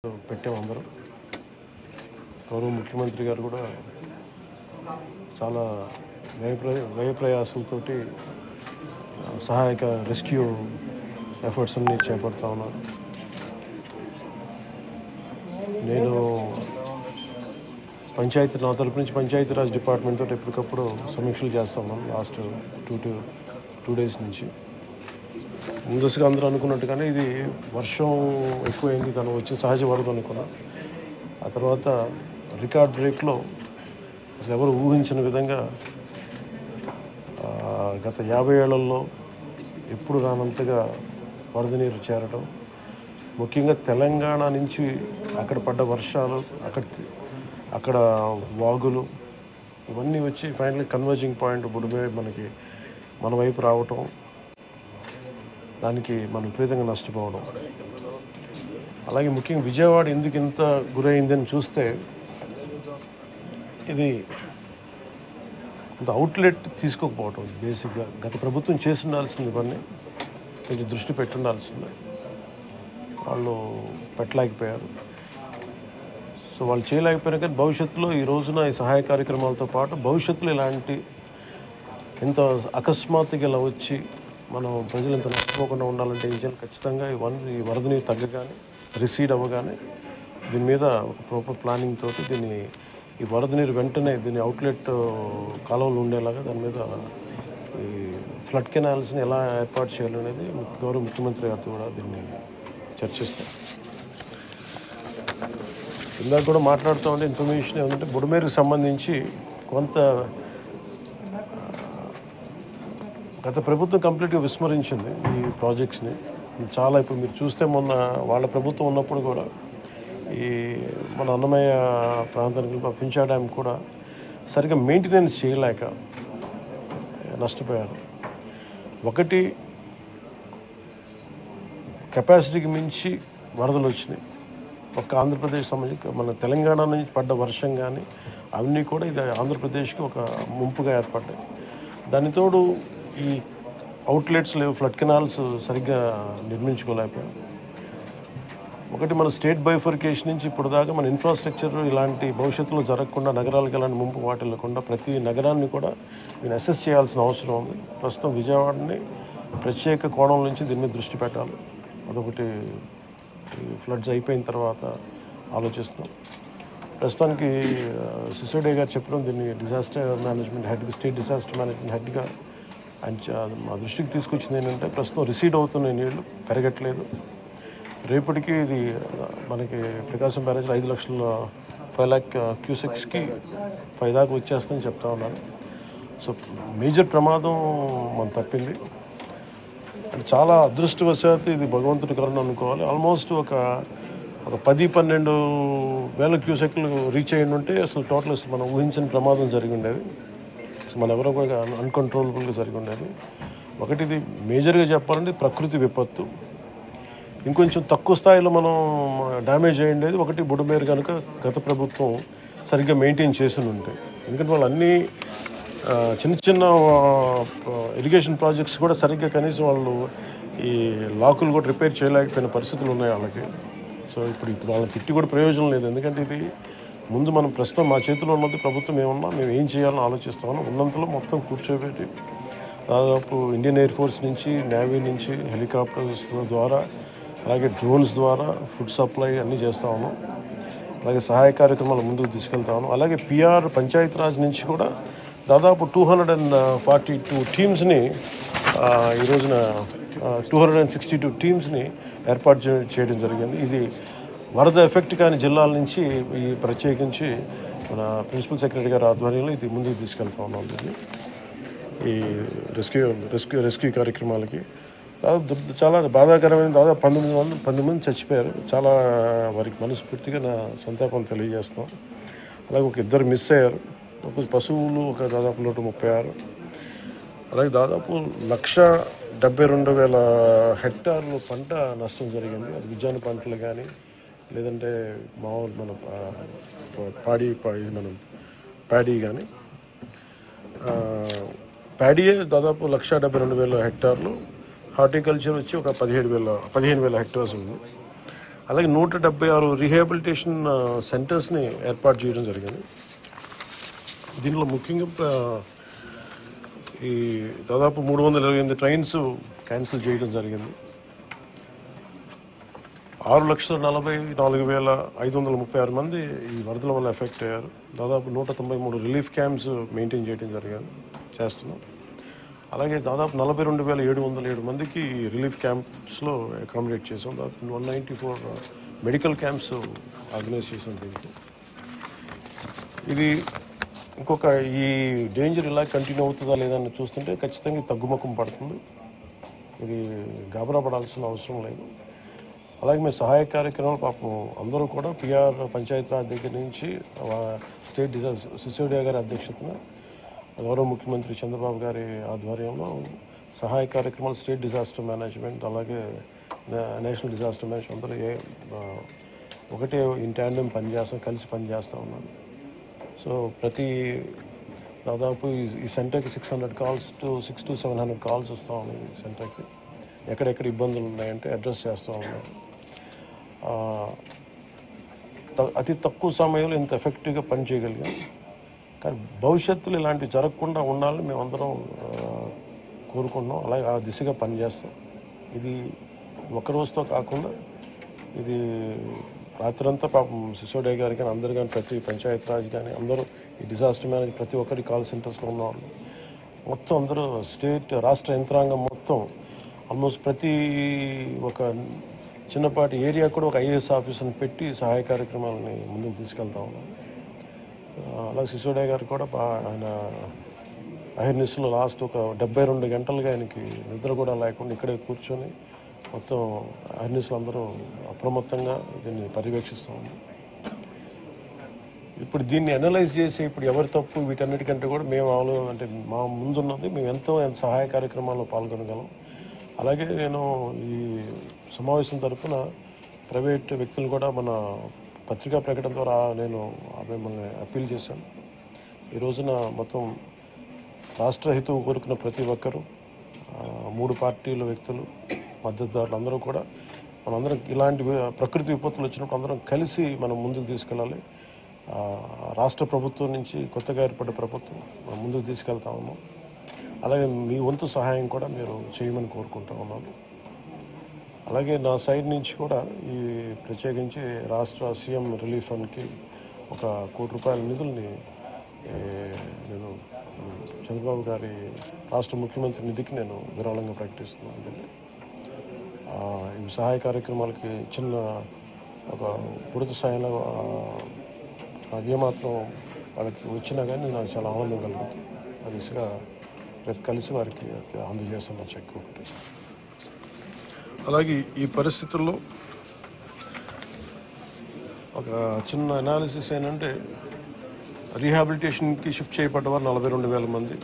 పెట్టాము అందరం. గౌరవ ముఖ్యమంత్రి గారు కూడా చాలా వ్యయ ప్రయాసాలతోటి సహాయక రెస్క్యూ ఎఫర్ట్స్ అన్ని చేపడతా ఉన్నారు. నేను నా తరపు నుంచి పంచాయతీరాజ్ డిపార్ట్మెంట్ తోటి ఎప్పటికప్పుడు సమీక్షలు చేస్తా ఉన్నాను. లాస్ట్ టూ డేస్ నుంచి ముందస్తుగా అందరూ అనుకున్నట్టుగానే ఇది వర్షం ఎక్కువైంది, తను వచ్చి సహజ వరద అనుకున్నా. ఆ తర్వాత రికార్డ్ బ్రేక్లో అసలు ఎవరు ఊహించిన విధంగా గత 50 ఏళ్లలో ఎప్పుడు రానంతగా వరద నీరు చేరడం, ముఖ్యంగా తెలంగాణ నుంచి అక్కడ పడ్డ వర్షాలు, అక్కడ వాగులు ఇవన్నీ వచ్చి ఫైనల్లీ కన్వర్జింగ్ పాయింట్ బుడిమే మన వైపు రావటం, దానికి మనం విపరీతంగా నష్టపోవడం. అలాగే ముఖ్యంగా విజయవాడ ఎందుకు ఇంత గురైందని చూస్తే ఇది అంత అవుట్లెట్ తీసుకోకపోవటం. బేసిక్గా గత ప్రభుత్వం చేసి ఉండాల్సింది, ఇవన్నీ కొంచెం దృష్టి పెట్టుండాల్సింది, వాళ్ళు పెట్టలేకపోయారు. సో వాళ్ళు చేయలేకపోయినా కానీ భవిష్యత్తులో ఈ రోజున ఈ సహాయ కార్యక్రమాలతో పాటు భవిష్యత్తులో ఇలాంటి ఇంత అకస్మాత్తుగా ఇలా వచ్చి మనం ప్రజలు ఇంత నష్టపోకుండా ఉండాలంటే ఏం చేయాలి? ఖచ్చితంగా ఈ వరద నీరు తగ్గగానే, రిసీడ్ అవ్వగానే దీని మీద ఒక ప్రాపర్ ప్లానింగ్ తోటి ఈ వరద నీరు వెంటనే దీని అవుట్లెట్ కాలువలు ఉండేలాగా దాని మీద ఈ ఫ్లడ్ కెనాల్స్ని ఎలా ఏర్పాటు చేయాలనేది గౌరవ ముఖ్యమంత్రి గారితో కూడా దీన్ని చర్చిస్తాం. ఇందాక కూడా మాట్లాడుతూ ఉంటే ఇన్ఫర్మేషన్ ఏమంటే బుడమేరుకు సంబంధించి కొంత గత ప్రభుత్వం కంప్లీట్గా విస్మరించింది ఈ ప్రాజెక్ట్స్ని. చాలా ఇప్పుడు మీరు చూస్తే మొన్న వాళ్ళ ప్రభుత్వం ఉన్నప్పుడు కూడా ఈ మన అన్నమయ్య ప్రాంతానికి పింఛా డ్యామ్ కూడా సరిగ్గా మెయింటెనెన్స్ చేయలేక నష్టపోయారు. ఒకటి, కెపాసిటీకి మించి వరదలు వచ్చినాయి. ఒక ఆంధ్రప్రదేశ్ సంబంధించి మన తెలంగాణ నుంచి పడ్డ వర్షం కానీ అవన్నీ కూడా ఇది ఆంధ్రప్రదేశ్కి ఒక ముంపుగా ఏర్పడ్డాయి. దానితోడు ఈ అవుట్లెట్స్ లేవు, ఫ్లడ్ కెనాల్స్ సరిగ్గా నిర్మించుకోలేకపోయాం. ఒకటి, మన స్టేట్ బైఫర్కేషన్ నుంచి ఇప్పుడు దాకా మన ఇన్ఫ్రాస్ట్రక్చర్ ఇలాంటి భవిష్యత్తులో జరగకుండా, నగరాలకు ఎలాంటి ముంపు వాటిల్లకుండా ప్రతి నగరాన్ని కూడా నేను అసెస్ చేయాల్సిన అవసరం ఉంది. ప్రస్తుతం విజయవాడని ప్రత్యేక కోణం నుంచి దీని మీద దృష్టి పెట్టాలి. అదొకటి ఫ్లడ్స్ అయిపోయిన తర్వాత ఆలోచిస్తున్నాం. ప్రస్తుతానికి సిసోడియా గారు చెప్పడం, దీన్ని disaster management head, state disaster management హెడ్గా ఆయన మా దృష్టికి తీసుకొచ్చింది ఏంటంటే ప్రస్తుతం రిసీడ్ అవుతున్న నీళ్లు పెరగట్లేదు. రేపటికి ఇది మనకి ప్రకాశం బ్యారేజ్ 5 లక్షల క్యూసెక్స్కి 5 దాకా వచ్చేస్తుందని చెప్తా ఉన్నారు. సో మేజర్ ప్రమాదం మనం తప్పింది. అంటే చాలా అదృష్టవశాత్తు ఇది భగవంతుడి కరుణ అనుకోవాలి. ఆల్మోస్ట్ ఒక 10-12 వేల క్యూసెక్లు రీచ్ అయ్యి ఉంటే అసలు టోటల్ అసలు మనం ఊహించిన ప్రమాదం జరిగి ఉండేది. అసలు మన ఎవరో కూడా అన్కంట్రోలబుల్గా జరిగి ఉండేది. ఒకటి, ఇది మేజర్గా చెప్పాలంటే ప్రకృతి విపత్తు. ఇంకొంచెం తక్కువ స్థాయిలో మనం డ్యామేజ్ అయ్యి ఉండేది. ఒకటి, బుడమేరు కనుక గత ప్రభుత్వం సరిగ్గా మెయింటైన్ చేసి ఉంటాయి. ఎందుకంటే వాళ్ళు అన్నీ చిన్న ఇరిగేషన్ ప్రాజెక్ట్స్ కూడా సరిగ్గా కనీసం వాళ్ళు ఈ లాకులు కూడా రిపేర్ చేయలేకపోయిన పరిస్థితులు ఉన్నాయి వాళ్ళకి. సో ఇప్పుడు వాళ్ళని తిట్టి కూడా ప్రయోజనం లేదు. ఎందుకంటే ఇది ముందు మనం ప్రస్తుతం మా చేతిలో ఉన్నది ప్రభుత్వం ఏమన్నా మేము ఏం చేయాలని ఆలోచిస్తామని ఉన్నంతలో మొత్తం కూర్చోబెట్టి దాదాపు ఇండియన్ ఎయిర్ ఫోర్స్ నుంచి, నేవీ నుంచి, హెలికాప్టర్స్ ద్వారా, అలాగే డ్రోన్స్ ద్వారా ఫుడ్ సప్లై అన్నీ చేస్తూ ఉన్నాం. అలాగే సహాయ కార్యక్రమాలు ముందుకు తీసుకెళ్తా ఉన్నాం. అలాగే పిఆర్ పంచాయతీరాజ్ నుంచి కూడా దాదాపు 242 టీమ్స్ని ఈ రోజున 262 టీమ్స్ని ఏర్పాటు చేయడం జరిగింది. ఇది వరద ఎఫెక్ట్ కాని జిల్లాల నుంచి ఈ ప్రత్యేకించి మన ప్రిన్సిపల్ సెక్రటరీ గారి ఆధ్వర్యంలో ఇది ముందుకు తీసుకెళ్తా ఉన్నాం. దీన్ని ఈ రెస్క్యూ కార్యక్రమాలకి చాలా బాధాకరమైన దాదాపు 19 మంది చచ్చిపోయారు. చాలా వారికి మనస్ఫూర్తిగా నా సంతాపం తెలియజేస్తాం. అలాగే ఒక 2 మిస్ అయ్యారు. ఒక పశువులు దాదాపు 136. అలాగే దాదాపు 1,72,000 హెక్టార్లు పంట నష్టం జరిగింది. అది విజ్ఞాన పంటలు కానీ, లేదంటే మామూలు మన ప్యాడీ కానీ, ప్యాడీయే దాదాపు 1,72,000 హెక్టార్లు, హార్టికల్చర్ వచ్చి ఒక 15,000 హెక్టార్స్ ఉంది. అలాగే 176 రీహాబిలిటేషన్ సెంటర్స్ని ఏర్పాటు చేయడం జరిగింది. దీనిలో ముఖ్యంగా ఈ దాదాపు 328 ట్రైన్స్ క్యాన్సిల్ చేయడం జరిగింది. 6,44,536 మంది ఈ వరదల వల్ల ఎఫెక్ట్ అయ్యారు. దాదాపు 193 రిలీఫ్ క్యాంప్స్ మెయింటైన్ చేయడం చేస్తున్నాం. అలాగే దాదాపు 42,707 మందికి రిలీఫ్ క్యాంప్స్లో అకామిడేట్ చేసాం. దాదాపు 194 మెడికల్ క్యాంప్స్ ఆర్గనైజ్ చేసాం. దీనికి ఇది ఇంకొక ఈ డేంజర్ ఇలా కంటిన్యూ అవుతుందా లేదని చూస్తుంటే ఖచ్చితంగా తగ్గుముఖం పడుతుంది. ఇది గాబరా పడాల్సిన అవసరం లేదు. అలాగే మేము సహాయ కార్యక్రమాలు పాపం అందరూ కూడా పిఆర్ పంచాయతీరాజ్ దగ్గర నుంచి స్టేట్ డిజాస్టర్ సిసోడియా గారి అధ్యక్షతన గౌరవ ముఖ్యమంత్రి చంద్రబాబు గారి ఆధ్వర్యంలో సహాయ కార్యక్రమాలు స్టేట్ డిజాస్టర్ మేనేజ్మెంట్ అలాగే నేషనల్ డిజాస్టర్ మేనేజ్మెంట్ అందరూ ఒకటే ఇన్ ట్యాండెం పనిచేస్తాం, కలిసి పనిచేస్తూ ఉన్నాను. సో దాదాపు ఈ సెంటర్కి 600 to 700 కాల్స్ వస్తూ ఉన్నాయి. ఈ సెంటర్కి ఎక్కడెక్కడ ఇబ్బందులు ఉన్నాయంటే అడ్రస్ చేస్తూ ఉన్నాం. అతి తక్కువ సమయంలో ఇంత ఎఫెక్టివ్గా పనిచేయగలిగాం. కానీ భవిష్యత్తులో ఇలాంటివి జరగకుండా ఉండాలని మేమందరం కోరుకుంటున్నాం. అలాగే ఆ దిశగా పనిచేస్తాం. ఇది ఒక రోజుతో కాకుండా ఇది రాత్రంతా పాపం సిసోడియా గారి కానీ అందరు కానీ ప్రతి పంచాయతీరాజ్ కానీ అందరూ ఈ డిజాస్టర్ మేనేజ్ ప్రతి ఒక్కరి కాల్ సెంటర్స్లో ఉన్నవాళ్ళు మొత్తం అందరూ రాష్ట్ర యంత్రాంగం మొత్తం ఆల్మోస్ట్ ప్రతి ఒక చిన్నపాటి ఏరియా కూడా ఒక ఐఏఎస్ ఆఫీసర్ని పెట్టి సహాయ కార్యక్రమాలని ముందుకు తీసుకెళ్తా ఉన్నాం. అలాగే సిసోడియా గారు కూడా ఆయన అహిర్నిస్లో లాస్ట్ ఒక 72 గంటలుగా ఆయనకి నిద్ర కూడా లేకుండా ఇక్కడే కూర్చొని మొత్తం అహిర్నిస్లు అందరూ అప్రమత్తంగా దీన్ని పర్యవేక్షిస్తూ ఉన్నాం. ఇప్పుడు దీన్ని అనలైజ్ చేసి ఇప్పుడు ఎవరి తప్పు వీటన్నిటికంటే కూడా మేము అంటే మా ముందున్నది మేము ఎంత సహాయ కార్యక్రమాల్లో పాల్గొనగలం. అలాగే నేను ఈ సమావేశం తరఫున ప్రైవేట్ వ్యక్తులు కూడా మన పత్రికా ప్రకటన ద్వారా నేను మిమ్మల్ని అప్పీల్ చేశాను. ఈ రోజున మొత్తం రాష్ట్ర హితువు కోరుకున్న ప్రతి ఒక్కరూ 3 పార్టీల వ్యక్తులు మద్దతుదారులు అందరూ కూడా మనందరం ఇలాంటి ప్రకృతి విపత్తులు వచ్చినప్పుడు అందరం కలిసి మనం ముందుకు తీసుకెళ్ళాలి. రాష్ట్ర ప్రభుత్వం నుంచి కొత్తగా ఏర్పడ్డ ప్రభుత్వం మనం ముందుకు తీసుకెళ్తా ఉన్నాం. అలాగే మీ వంతు సహాయం కూడా మీరు చేయమని కోరుకుంటా ఉన్నాను. అలాగే నా సైడ్ నుంచి కూడా ఈ ప్రత్యేకించి రాష్ట్ర సీఎం రిలీఫ్ ఫండ్కి 1 కోటి రూపాయల నిధుల్ని నేను చంద్రబాబు గారి రాష్ట్ర ముఖ్యమంత్రి నిధికి నేను విరాళంగా ప్రకటిస్తున్నాను. ఈ సహాయ కార్యక్రమాలకి చిన్న ఒక పూర్తి స్థాయిలో ఏమాత్రం వాళ్ళకి వచ్చినా కానీ నాకు చాలా ఆనందం కలుగుతుంది. ఆ దిశగా రేపు కలిసి వారికి అందజేస్తున్న చెక్ ఒకటి. అలాగే ఈ పరిస్థితుల్లో ఒక చిన్న అనాలిసిస్ ఏంటంటే రీహాబిలిటేషన్కి షిఫ్ట్ చేయబడ్డ వారు 42,000 మంది.